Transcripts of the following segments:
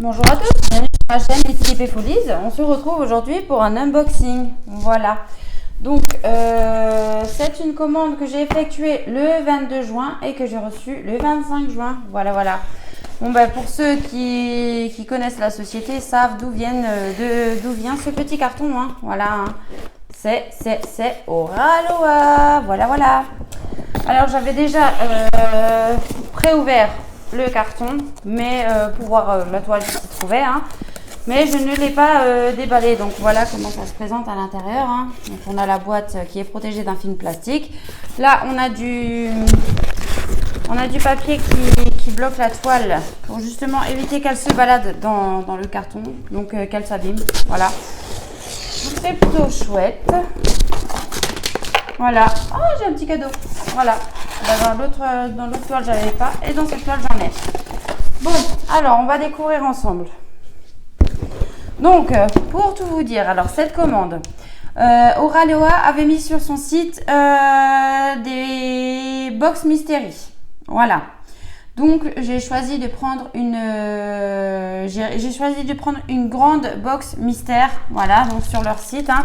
Bonjour à tous, bienvenue sur ma chaîne Ici Épée Folies. On se retrouve aujourd'hui pour un unboxing. Voilà. Donc, c'est une commande que j'ai effectuée le 22 juin et que j'ai reçue le 25 juin. Voilà, voilà. Bon, ben, pour ceux qui connaissent la société, savent d'où vient ce petit carton. Hein. Voilà. Hein. C'est Oraloa. Voilà, voilà. Alors, j'avais déjà préouvert le carton, mais pour voir la toile qui s'y trouvait, hein. Mais je ne l'ai pas déballé. Donc voilà comment ça se présente à l'intérieur. Hein. Donc on a la boîte qui est protégée d'un film plastique. Là on a du papier qui bloque la toile pour justement éviter qu'elle se balade dans le carton, donc qu'elle s'abîme. Voilà. Donc c'est plutôt chouette. Voilà. Oh, j'ai un petit cadeau. Voilà. Dans l'autre toile, j'avais pas. Et dans cette toile, j'en ai. Bon, alors, on va découvrir ensemble. Donc, pour tout vous dire, alors, cette commande, Oraloa avait mis sur son site des box mystery. Voilà. Donc, j'ai choisi de prendre une grande box mystère. Voilà, donc sur leur site, hein.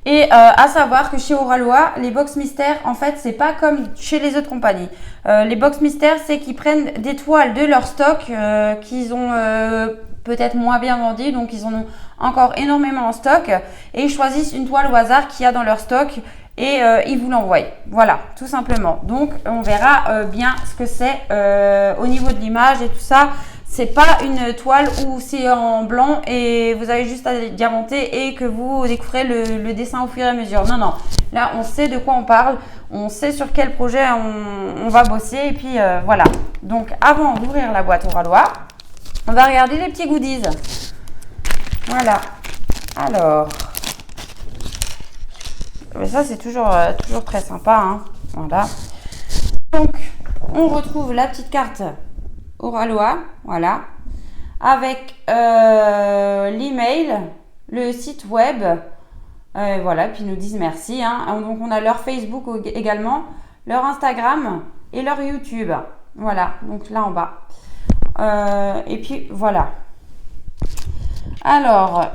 Et à savoir que chez Oraloa, les box mystères, en fait, c'est pas comme chez les autres compagnies. Les box mystères, c'est qu'ils prennent des toiles de leur stock qu'ils ont peut-être moins bien vendues, donc ils en ont encore énormément en stock, et ils choisissent une toile au hasard qu'il y a dans leur stock et ils vous l'envoient. Voilà, tout simplement. Donc, on verra bien ce que c'est au niveau de l'image et tout ça. C'est pas une toile où c'est en blanc et vous avez juste à diamanter et que vous découvrez le dessin au fur et à mesure. Non, non. Là, on sait de quoi on parle. On sait sur quel projet on va bosser. Et puis, voilà. Donc, avant d'ouvrir la boîte Oraloa, on va regarder les petits goodies. Voilà. Alors. Mais ça, c'est toujours très sympa. Hein. Voilà. Donc, on retrouve la petite carte Oraloa, voilà, avec l'email, le site web, voilà, puis ils nous disent merci. Hein. Donc on a leur Facebook également, leur Instagram et leur YouTube. Voilà, donc là en bas. Et puis voilà. Alors,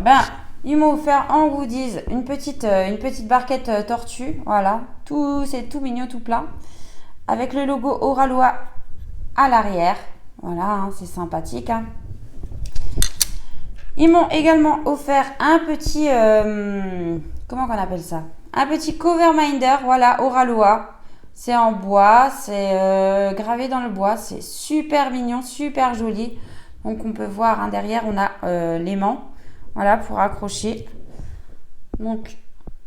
ils m'ont offert en goodies une petite barquette tortue. Voilà, c'est tout mignon, tout plat, avec le logo Oraloa à l'arrière. Voilà, hein, c'est sympathique. Hein. Ils m'ont également offert un petit, comment qu'on appelle ça? Un petit cover minder, voilà, Oraloa. C'est en bois, c'est gravé dans le bois, c'est super mignon, super joli. Donc on peut voir, hein, derrière, on a l'aimant, voilà, pour accrocher. Donc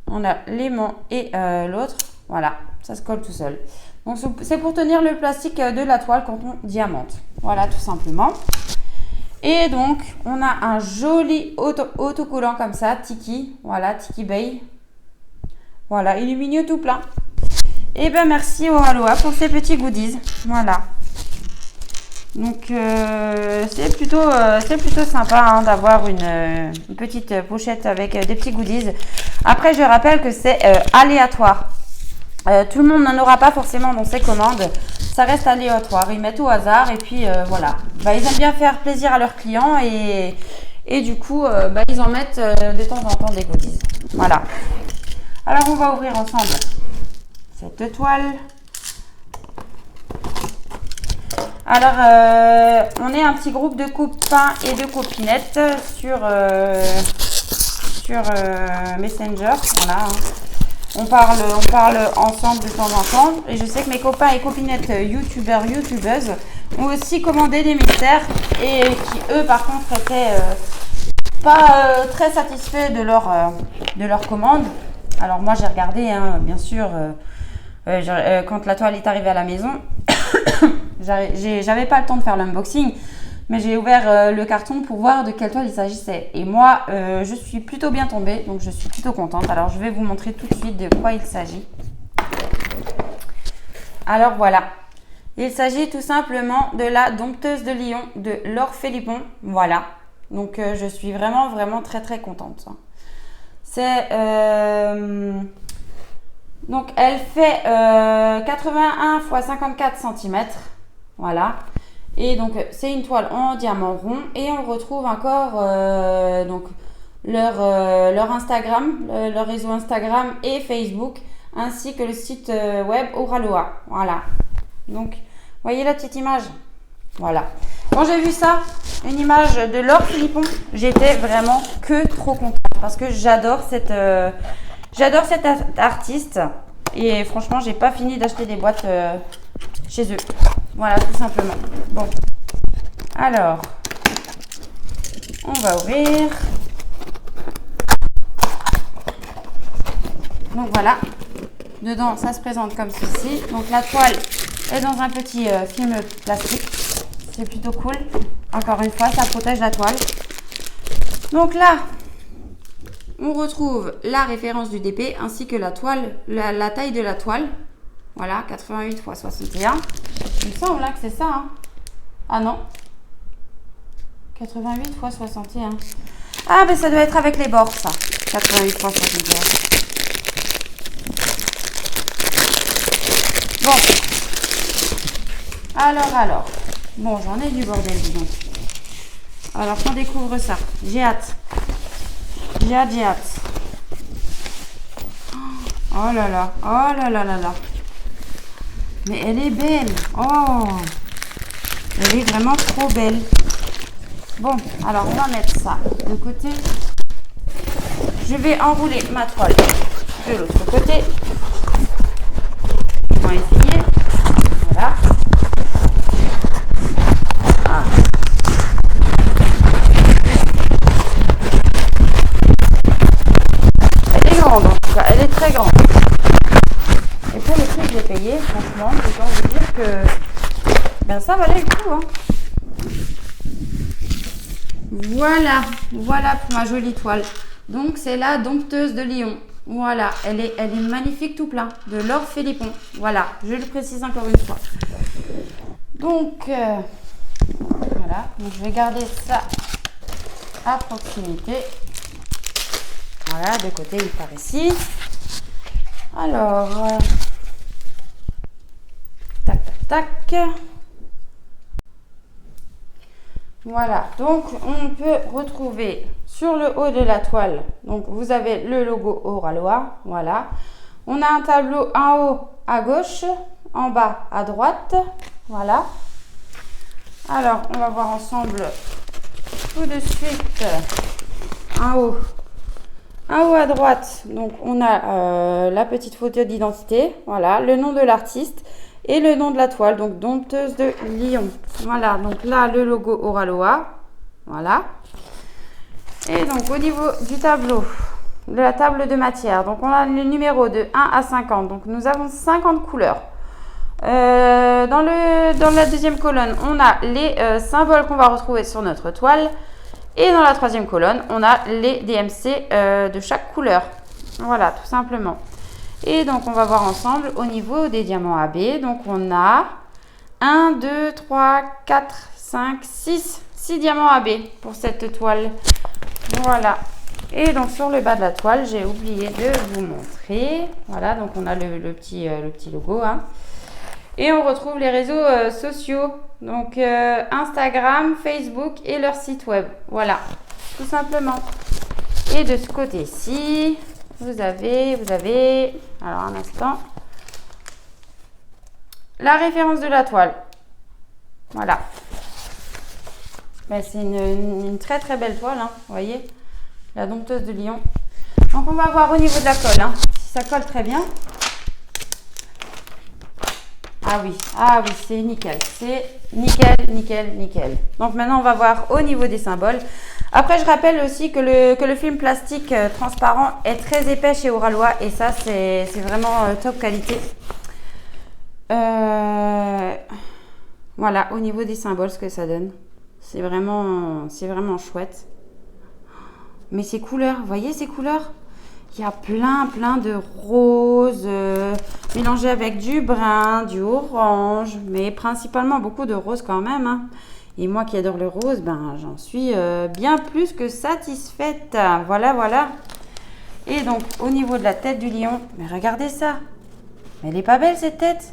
on a l'aimant et l'autre, voilà, ça se colle tout seul. Donc c'est pour tenir le plastique de la toile quand on diamante. Voilà, tout simplement. Et donc, on a un joli autocollant comme ça, Tiki. Voilà, Tiki Bay. Voilà, il est mignon tout plein. Et ben merci Oraloa pour ces petits goodies. Voilà. Donc, c'est plutôt sympa, hein, d'avoir une petite pochette avec des petits goodies. Après, je rappelle que c'est aléatoire. Tout le monde n'en aura pas forcément dans ses commandes. Ça reste aléatoire. Ils mettent au hasard et puis voilà. Ils aiment bien faire plaisir à leurs clients et du coup, ils en mettent de temps en temps des goodies. Voilà. Alors, on va ouvrir ensemble cette toile. Alors, on est un petit groupe de copains et de copinettes sur Messenger. Voilà. Hein. On parle ensemble de temps en temps. Et je sais que mes copains et copinettes youtubeuses ont aussi commandé des mystères et qui, eux, par contre, étaient pas très satisfaits de leur commande. Alors, moi, j'ai regardé, hein, bien sûr, quand la toile est arrivée à la maison. J'avais pas le temps de faire l'unboxing. Mais j'ai ouvert le carton pour voir de quelle toile il s'agissait. Et moi, je suis plutôt bien tombée, donc je suis plutôt contente. Alors, je vais vous montrer tout de suite de quoi il s'agit. Alors, voilà. Il s'agit tout simplement de la dompteuse de Lyon de Laure Philippon. Voilà. Donc, je suis vraiment, vraiment très, très contente. C'est... donc, elle fait 81 x 54 cm. Voilà. Et donc, c'est une toile en diamant rond. Et on retrouve encore donc, leur Instagram, leur réseau Instagram et Facebook, ainsi que le site web Oraloa. Voilà. Donc, voyez la petite image? Voilà. Quand j'ai vu ça, une image de Laure Philippon, j'étais vraiment que trop contente parce que j'adore cette artiste et franchement, j'ai pas fini d'acheter des boîtes chez eux. Voilà, tout simplement. Bon, alors, on va ouvrir. Donc voilà, dedans, ça se présente comme ceci. Donc la toile est dans un petit film plastique. C'est plutôt cool. Encore une fois, ça protège la toile. Donc là, on retrouve la référence du DP ainsi que la toile, la taille de la toile. Voilà, 88 x 61. Il me semble là que c'est ça. Hein. Ah non. 88 x 61. Ah, ben ça doit être avec les bords, ça. 88 x 61. Bon. Alors. Bon, j'en ai du bordel, dis donc. Alors, qu'on découvre ça. J'ai hâte. J'ai hâte. Oh là là. Mais elle est belle. Oh. Elle est vraiment trop belle. Bon, alors on va mettre ça de côté. Je vais enrouler ma toile de l'autre côté. On va essayer. Voilà. Elle est grande en tout cas, elle est très grande. Et pour le prix que j'ai payé, franchement, je peux vous dire que ben, ça valait le coup. Hein. Voilà pour ma jolie toile. Donc c'est la dompteuse de Lyon. Voilà, elle est magnifique tout plein. De Laure Philippon. Voilà, je le précise encore une fois. Donc, voilà. Donc je vais garder ça à proximité. Voilà, de côté, il part ici. Alors, tac. Voilà, donc on peut retrouver sur le haut de la toile, donc vous avez le logo Oraloa, voilà. On a un tableau en haut à gauche, en bas à droite, voilà. Alors, on va voir ensemble tout de suite en haut à droite, donc on a la petite photo d'identité, voilà, le nom de l'artiste et le nom de la toile, donc dompteuse de Lyon. Voilà, donc là le logo Oraloa, voilà. Et donc au niveau du tableau, de la table de matière, donc on a le numéro de 1 à 50, donc nous avons 50 couleurs. Dans la deuxième colonne, on a les symboles qu'on va retrouver sur notre toile. Et dans la troisième colonne, on a les DMC de chaque couleur. Voilà, tout simplement. Et donc, on va voir ensemble au niveau des diamants AB. Donc, on a 1, 2, 3, 4, 5, 6 diamants AB pour cette toile. Voilà. Et donc, sur le bas de la toile, j'ai oublié de vous montrer. Voilà, donc on a le petit logo. Hein. Et on retrouve les réseaux sociaux. Donc, Instagram, Facebook et leur site web. Voilà, tout simplement. Et de ce côté-ci, vous avez, alors un instant, la référence de la toile. Voilà. Ben, c'est une très très belle toile, hein, vous voyez, la dompteuse de Lyon. Donc on va voir au niveau de la colle, hein, si ça colle très bien. Ah oui, c'est nickel. C'est nickel. Donc maintenant, on va voir au niveau des symboles. Après, je rappelle aussi que le film plastique transparent est très épais chez Oraloa. Et ça, c'est vraiment top qualité. Voilà, au niveau des symboles, ce que ça donne. C'est vraiment chouette. Mais ces couleurs, vous voyez ces couleurs ? Il y a plein de roses mélangées avec du brun, du orange, mais principalement beaucoup de roses quand même. Hein. Et moi qui adore le rose, ben, j'en suis bien plus que satisfaite. Voilà. Et donc, au niveau de la tête du lion, mais regardez ça. Mais elle est pas belle cette tête.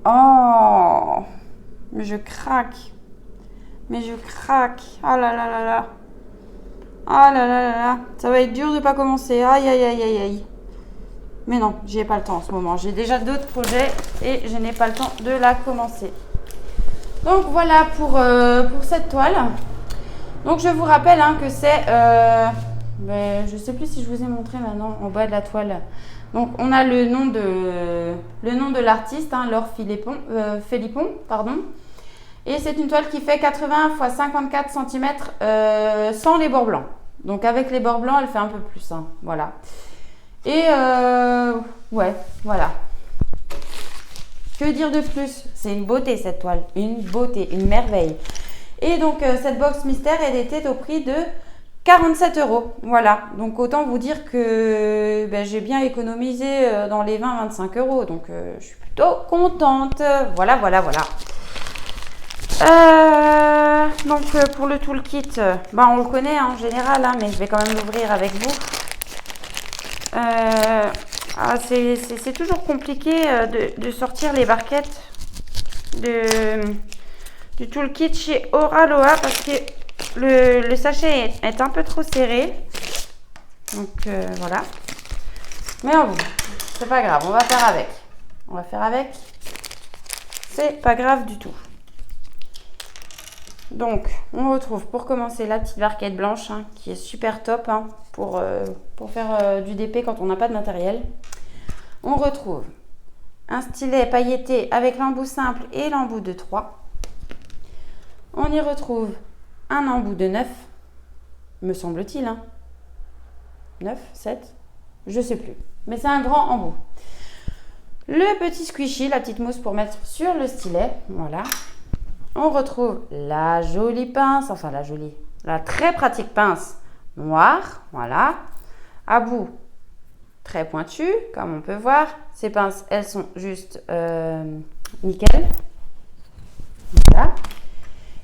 Oh, Mais je craque. Mais je craque. Oh là là là là. Oh là là là là. Ça va être dur de pas commencer. Aïe aïe aïe aïe aïe. Mais non, j'ai pas le temps en ce moment. J'ai déjà d'autres projets et je n'ai pas le temps de la commencer. Donc voilà pour cette toile. Donc je vous rappelle hein, que c'est... je ne sais plus si je vous ai montré maintenant en bas de la toile. Donc on a le nom de l'artiste, hein, Laure Philippon, pardon. Et c'est une toile qui fait 80 x 54 cm sans les bords blancs. Donc avec les bords blancs, elle fait un peu plus. Hein, voilà. Et ouais, voilà. Que dire de plus? C'est une beauté cette toile. Une beauté, une merveille. Et donc cette box mystère, elle était au prix de 47 €. Voilà. Donc autant vous dire que j'ai bien économisé dans les 20-25 €. Donc je suis plutôt contente. Voilà, voilà, voilà. Donc pour le toolkit, on le connaît hein, en général, hein, mais je vais quand même l'ouvrir avec vous. C'est toujours compliqué de sortir les barquettes du toolkit chez Oraloa parce que le sachet est un peu trop serré. Donc voilà. Mais bon, c'est pas grave, on va faire avec. On va faire avec. C'est pas grave du tout. Donc, on retrouve pour commencer la petite barquette blanche hein, qui est super top hein, pour faire du DP quand on n'a pas de matériel. On retrouve un stylet pailleté avec l'embout simple et l'embout de 3. On y retrouve un embout de 9, me semble-t-il. Hein. 9, 7, je sais plus. Mais c'est un grand embout. Le petit squishy, la petite mousse pour mettre sur le stylet. Voilà. On retrouve la jolie pince, enfin la très pratique pince noire, voilà, à bout très pointu, comme on peut voir. Ces pinces, elles sont juste nickel. Voilà.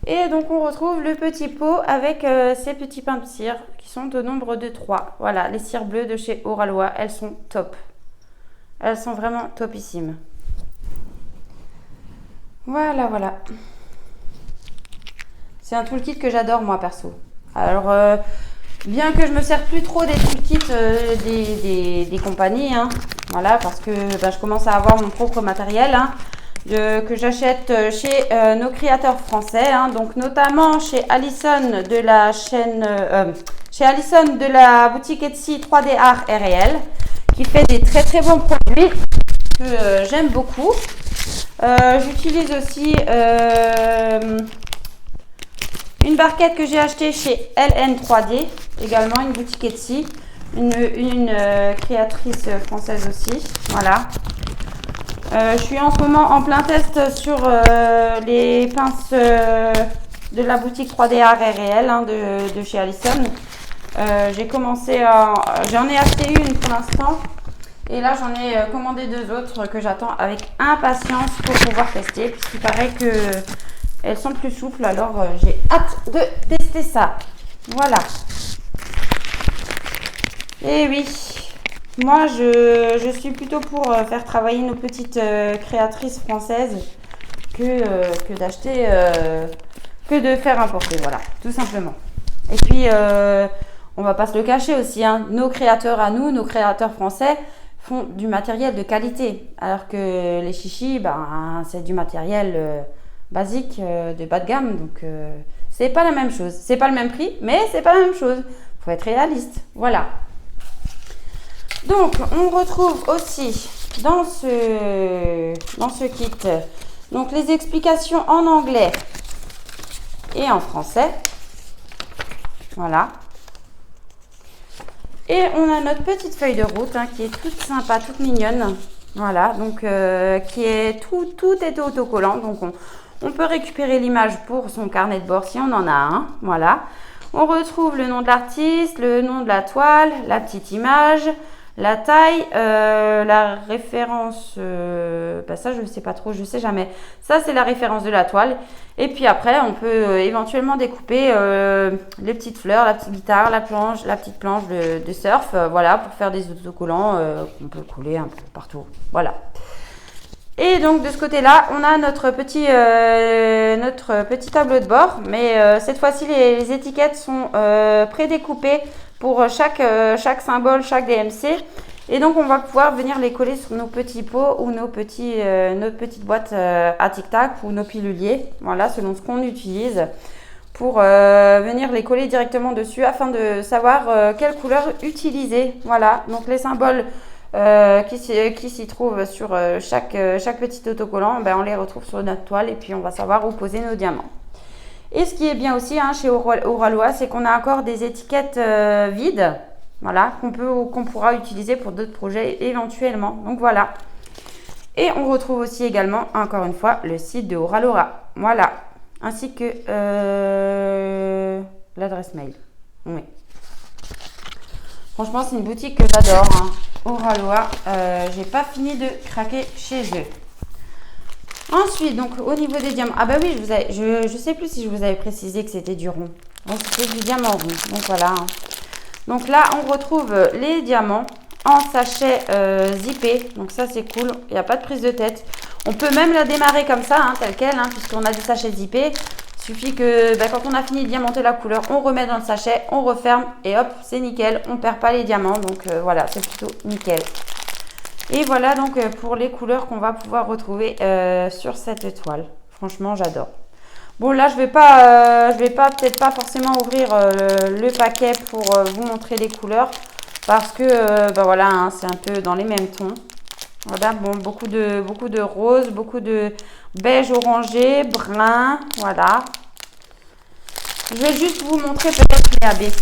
Et donc on retrouve le petit pot avec ces petits pains de cire qui sont au nombre de 3. Voilà, les cires bleues de chez Oraloa, elles sont top. Elles sont vraiment topissimes. Voilà, voilà. C'est un toolkit que j'adore moi perso. Alors bien que je me sers plus trop des toolkits des compagnies, hein, voilà, parce que je commence à avoir mon propre matériel hein, que j'achète chez nos créateurs français, hein, donc notamment chez Alison de la chaîne, chez Alison de la boutique Etsy 3D Art et Réel, qui fait des très très bons produits que j'aime beaucoup. J'utilise aussi une barquette que j'ai achetée chez LN3D, également une boutique Etsy, une créatrice française aussi, voilà. Je suis en ce moment en plein test sur les pinces de la boutique 3D Art et Réel hein, de chez Alison. J'en ai acheté une pour l'instant et là j'en ai commandé 2 autres que j'attends avec impatience pour pouvoir tester puisqu'il paraît que elles sont plus souples, alors j'ai hâte de tester ça. Voilà. Et oui, moi je suis plutôt pour faire travailler nos petites créatrices françaises que d'acheter, que de faire importer. Voilà, tout simplement. Et puis, on va pas se le cacher aussi, hein, nos créateurs à nous, nos créateurs français, font du matériel de qualité. Alors que les chichis, c'est du matériel... basique de bas de gamme, donc c'est pas la même chose, c'est pas le même prix, mais c'est pas la même chose, faut être réaliste, voilà. Donc on retrouve aussi dans ce kit donc les explications en anglais et en français, voilà. Et on a notre petite feuille de route hein, qui est toute sympa, toute mignonne, voilà, donc qui est tout est autocollant, donc on peut récupérer l'image pour son carnet de bord si on en a un. Voilà. On retrouve le nom de l'artiste, le nom de la toile, la petite image, la taille, la référence. Ça, je ne sais pas trop, je ne sais jamais. Ça, c'est la référence de la toile. Et puis après, on peut éventuellement découper les petites fleurs, la petite guitare, la petite planche de surf. Voilà, pour faire des autocollants qu'on peut coller un peu partout. Voilà. Et donc de ce côté-là, on a notre petit tableau de bord, mais cette fois-ci les étiquettes sont prédécoupées pour chaque symbole, chaque DMC. Et donc on va pouvoir venir les coller sur nos petits pots ou nos petites boîtes à tic-tac ou nos piluliers, voilà, selon ce qu'on utilise, pour venir les coller directement dessus afin de savoir quelle couleur utiliser. Voilà, donc les symboles qui s'y trouvent sur chaque petit autocollant, ben, on les retrouve sur notre toile et puis on va savoir où poser nos diamants. Et ce qui est bien aussi chez Oraloa, c'est qu'on a encore des étiquettes vides, voilà, qu'on pourra utiliser pour d'autres projets éventuellement. Donc voilà. Et on retrouve aussi également, encore une fois, le site de Oraloa, voilà, ainsi que l'adresse mail. Oui. Franchement, c'est une boutique que j'adore, hein. Oraloa, j'ai pas fini de craquer chez eux. Ensuite, donc au niveau des diamants, ah bah oui, je sais plus si je vous avais précisé que c'était du rond. Donc c'était du diamant rond. Donc voilà. Hein. Donc là, on retrouve les diamants en sachet zippé. Donc ça, c'est cool. Il n'y a pas de prise de tête. On peut même la démarrer comme ça, hein, telle quelle, hein, puisqu'on a des sachets zippés. Il suffit que quand on a fini de diamanter la couleur, on remet dans le sachet, on referme et hop, c'est nickel. On ne perd pas les diamants. Donc voilà, c'est plutôt nickel. Et voilà donc pour les couleurs qu'on va pouvoir retrouver sur cette toile. Franchement, j'adore. Bon, là, je vais pas peut-être pas forcément ouvrir le paquet pour vous montrer les couleurs parce que bah voilà, hein, c'est un peu dans les mêmes tons. Voilà, bon, beaucoup de rose, beaucoup de beige orangé, brun, voilà. Je vais juste vous montrer peut-être les AB.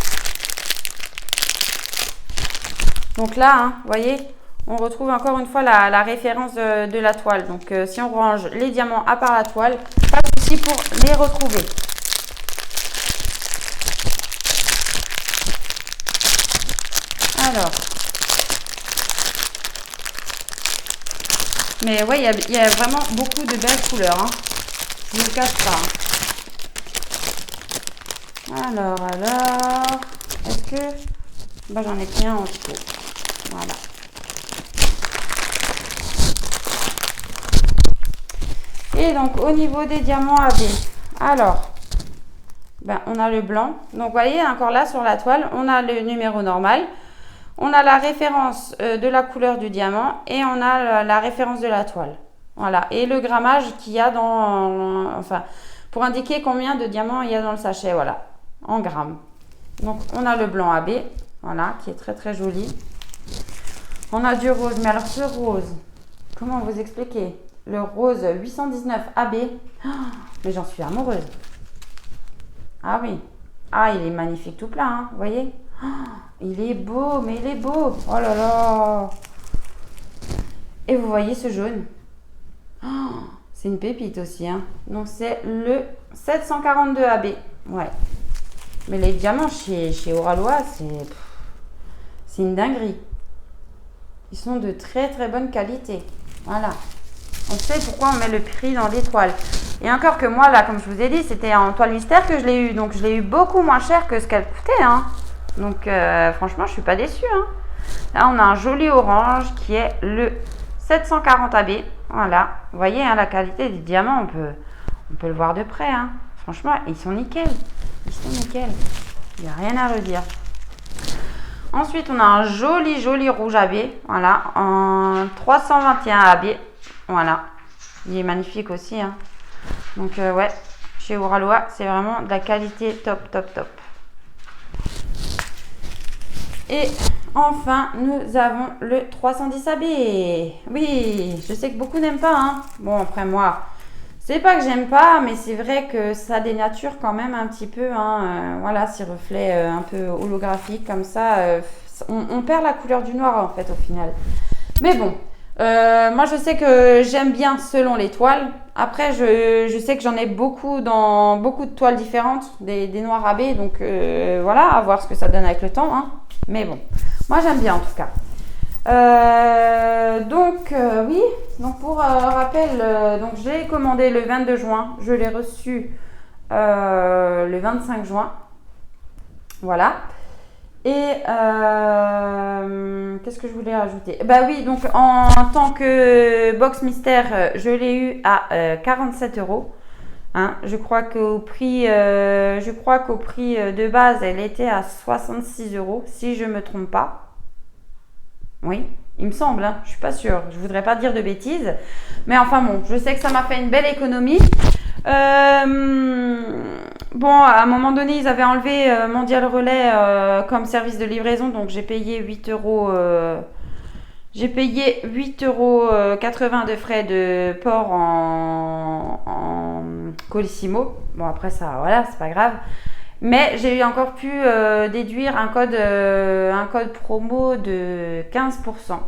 Donc là, hein, vous voyez, on retrouve encore une fois la référence de la toile. Donc, si on range les diamants à part la toile, pas de souci pour les retrouver. Alors. Mais ouais, il y a vraiment beaucoup de belles couleurs. Hein. Je ne le cache pas. Alors. Est-ce que... Bah, j'en ai pris un en dessous. Voilà. Et donc, au niveau des diamants AB, alors, ben, on a le blanc. Donc, vous voyez, encore là, sur la toile, on a le numéro normal. On a la référence de la couleur du diamant et on a la référence de la toile. Voilà. Et le grammage qu'il y a enfin, pour indiquer combien de diamants il y a dans le sachet, voilà, en grammes. Donc, on a le blanc AB, voilà, qui est très, très joli. On a du rose, mais alors ce rose, comment vous expliquer? Le rose 819 AB, oh, mais j'en suis amoureuse. Ah oui, ah il est magnifique tout plein, hein, vous voyez? Oh, il est beau, mais il est beau. Oh là là. Et vous voyez ce jaune? Oh, c'est une pépite aussi, hein. Donc c'est le 742 AB, ouais. Mais les diamants chez Oraloa, c'est une dinguerie. Ils sont de très très bonne qualité. Voilà. On sait pourquoi on met le prix dans les toiles. Et encore que moi, là, comme je vous ai dit, c'était en toile mystère que je l'ai eu. Donc, je l'ai eu beaucoup moins cher que ce qu'elle coûtait. Hein. Donc, franchement, je ne suis pas déçue. Hein. Là, on a un joli orange qui est le 740 AB. Voilà. Vous voyez, hein, la qualité des diamants, on peut le voir de près. Hein. Franchement, ils sont nickel. Ils sont nickel. Il n'y a rien à redire. Ensuite, on a un joli rouge AB. Voilà. En 321 AB. Voilà, il est magnifique aussi. Hein. Donc, ouais, chez Oraloa, c'est vraiment de la qualité top, top, top. Et enfin, nous avons le 310 AB. Oui, je sais que beaucoup n'aiment pas. Hein. Bon, après moi, c'est pas que j'aime pas, mais c'est vrai que ça dénature quand même un petit peu. Hein. Voilà, ces reflets un peu holographiques comme ça, on perd la couleur du noir en fait au final. Mais bon. Moi, je sais que j'aime bien selon les toiles. Après, je sais que j'en ai beaucoup dans beaucoup de toiles différentes, des noirs AB. Donc, voilà, à voir ce que ça donne avec le temps. Hein. Mais bon, moi, j'aime bien en tout cas. Oui. Donc, pour rappel, donc j'ai commandé le 22 juin. Je l'ai reçu le 25 juin. Voilà. Et qu'est-ce que je voulais rajouter? Bah oui, donc en tant que box mystère, je l'ai eu à 47 euros. Hein, je crois qu'au prix de base, elle était à 66 euros, si je me trompe pas. Oui, il me semble, hein, je suis pas sûre. Je voudrais pas dire de bêtises, mais enfin bon, je sais que ça m'a fait une belle économie. Bon, à un moment donné, ils avaient enlevé Mondial Relais comme service de livraison, donc j'ai payé 8 euros. J'ai payé 8,80 € de frais de port en Colissimo. Bon, après ça, voilà, c'est pas grave. Mais j'ai encore pu déduire un code promo de 15%.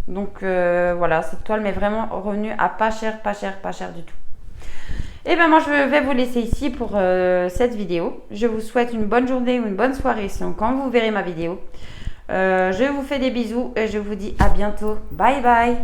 Donc voilà, cette toile m'est vraiment revenue à pas cher, pas cher, pas cher du tout. Et bien moi je vais vous laisser ici pour cette vidéo. Je vous souhaite une bonne journée ou une bonne soirée selon quand vous verrez ma vidéo. Je vous fais des bisous et je vous dis à bientôt. Bye bye.